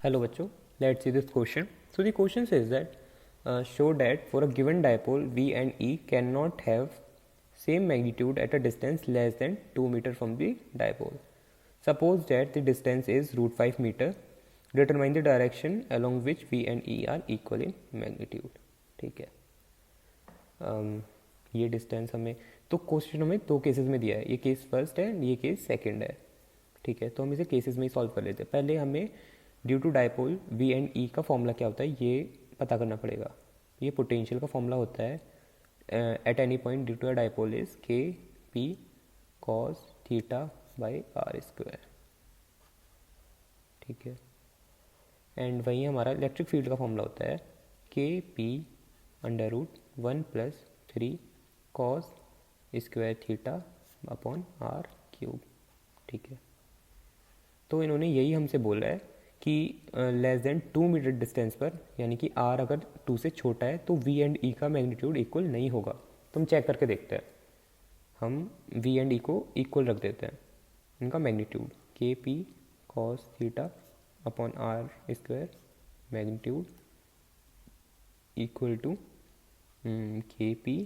Hello बच्चों, let's see this question. So the question says that show that for a given dipole V and E cannot have same magnitude at a distance less than 2 meter from the dipole. Suppose that the distance is root 5 meter. Determine the direction along which V and E are equal in magnitude. ठीक है. ये distance हमें तो question हमें दो cases में दिया है. ये केस फर्स्ट है, ये केस सेकंड है. ठीक है, तो हम इसे केसेस में ही सॉल्व कर लेते हैं. पहले हमें due to dipole V and E का फॉर्मूला क्या होता है ये पता करना पड़ेगा. ये पोटेंशियल का फॉर्मूला होता है at any point due to a dipole is k p cos theta by are square. ठीक है, एंड वहीं हमारा इलेक्ट्रिक फील्ड का फॉर्मूला होता है K P under root 1+3 cos square theta upon R cube. ठीक है, तो इन्होंने यही हमसे बोला है कि लेस देन 2 मीटर डिस्टेंस पर, यानी कि आर अगर 2 से छोटा है तो वी एंड ई का मैग्नीट्यूड इक्वल नहीं होगा. तो हम चेक करके देखते हैं. हम वी एंड ई को इक्वल रख देते हैं, इनका magnitude k p cos theta upon r square magnitude equal to k P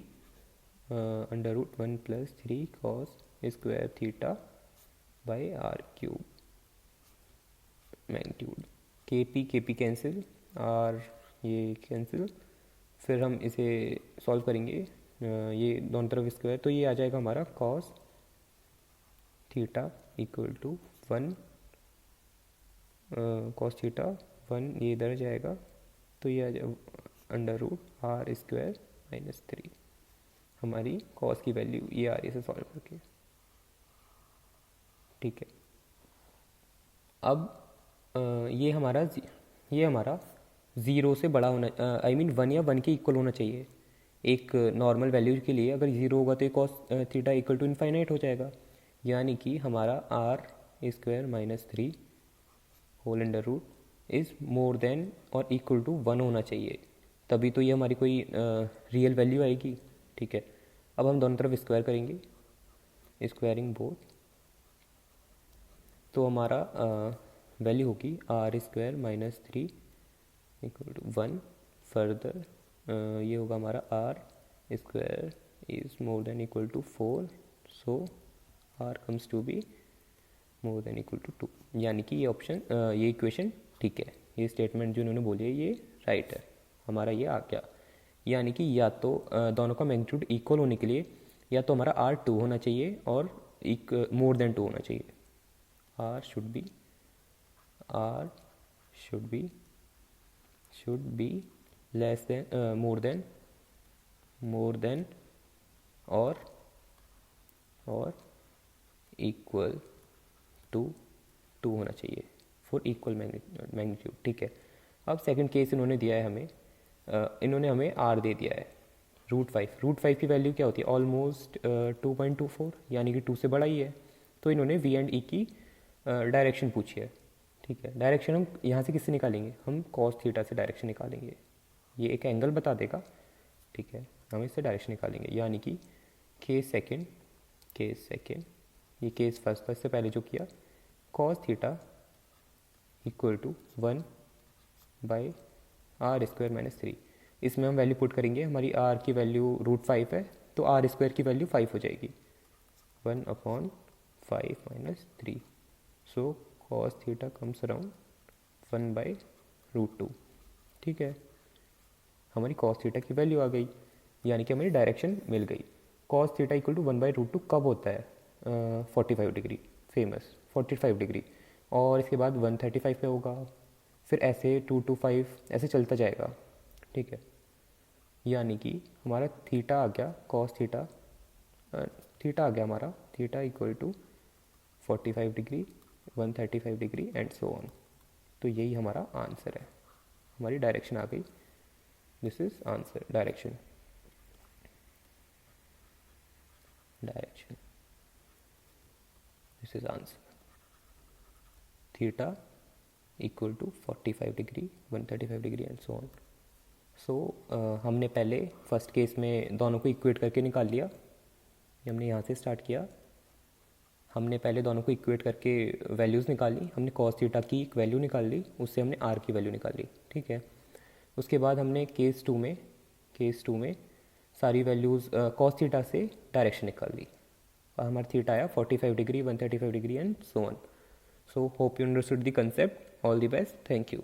under root 1+3 cos square theta by r cube magnitude. K p cancel, r ये कैंसिल. फिर हम इसे सॉल्व करेंगे, ये दोनों तरफ स्क्वायर, तो ये आ जाएगा हमारा cos theta equal to 1 cos theta 1, ये इधर जाएगा तो ये आ जाएगा अंडर रूट आर स्क्वायर -3. हमारी कॉस की वैल्यू ये आ रही है सॉल्व करके. ठीक है, अब ये हमारा ज़ीरो से बड़ा होना, आई मीन 1 या 1 के इक्वल होना चाहिए. एक नॉर्मल वैल्यू के लिए अगर ज़ीरो होगा तो cos theta equal to infinite हो जाएगा. यानी कि हमारा R square -3 whole under root is more than और इक्वल टू 1 होना चाहिए, तभी तो ये हमारी कोई रियल वैल्यू आएगी. ठीक है, अब हम दोनों तरफ स्क्वायर करेंगे, स्क्वायरिंग बोथ, तो हमारा वैल्यू होगी R square -3 equal to 1. Further ये होगा हमारा R square is more than equal to 4, so R comes to be more than equal to 2. यानी कि ये ऑप्शन, ये इक्वेशन ठीक है, ये स्टेटमेंट जो इन्होंने बोली है ये राइट है. हमारा ये आ गया. यानी कि या तो दोनों का मैग्नीट्यूड इक्वल होने के लिए या तो हमारा आर 2 होना चाहिए और मोर देन 2 होना चाहिए. R should be less than more than or equal to 2 होना चाहिए फॉर इक्वल मैग्नीट्यूड. ठीक है, अब सेकंड केस इन्होंने दिया है हमें, इन्होंने हमें R दे दिया है रूट 5 की वैल्यू क्या होती है ऑलमोस्ट 2.24, यानी कि 2 से बड़ा ही है. तो इन्होंने V एंड E की डायरेक्शन पूछी है. ठीक है, डायरेक्शन हम यहाँ से किससे निकालेंगे, हम कॉस थीटा से डायरेक्शन निकालेंगे. ये एक एंगल बता देगा. ठीक है, हम इससे डायरेक्शन निकालेंगे. यानी कि केस सेकेंड ये केस फर्स्ट था, इससे पहले जो किया cos theta equal to 1 by are square -3. इसमें हम वैल्यू पुट करेंगे, हमारी आर की वैल्यू रूट 5 है तो आर स्क्वायर की वैल्यू 5 हो जाएगी, 1/5 -3. सो cos थीटा कम्स अराउंड 1/√2. ठीक है, हमारी cos थीटा की वैल्यू आ गई, यानी कि हमारी डायरेक्शन मिल गई. cos थीटा इक्वल टू 1/√2 कब होता है, 45 डिग्री, फेमस 45 डिग्री, और इसके बाद 135 पे होगा, फिर ऐसे 2 to 5 ऐसे चलता जाएगा. ठीक है, यानी कि हमारा थीटा आ गया, cos थीटा आ गया हमारा theta equal to 45 degree, 135 degree and so on. तो यही हमारा आंसर है, हमारी डायरेक्शन आ गई. This is answer, direction this is answer. Theta equal to 45 degree, 135 degree and so on. So हमने पहले फर्स्ट केस में दोनों को इक्वेट करके निकाल लिया. हमने यहाँ से स्टार्ट किया, हमने पहले दोनों को इक्वेट करके वैल्यूज़ निकाली, हमने कॉस थीटा की एक वैल्यू निकाल ली, उससे हमने आर की वैल्यू निकाल ली, ठीक है। उसके बाद हमने केस टू में सारी वैल्यूज़ कॉस थीटा से डायरेक्शन निकाल ली और हमारा थीटा आया 45 degree, 135 degree and so on. So hope you understood the concept. All the best. Thank you.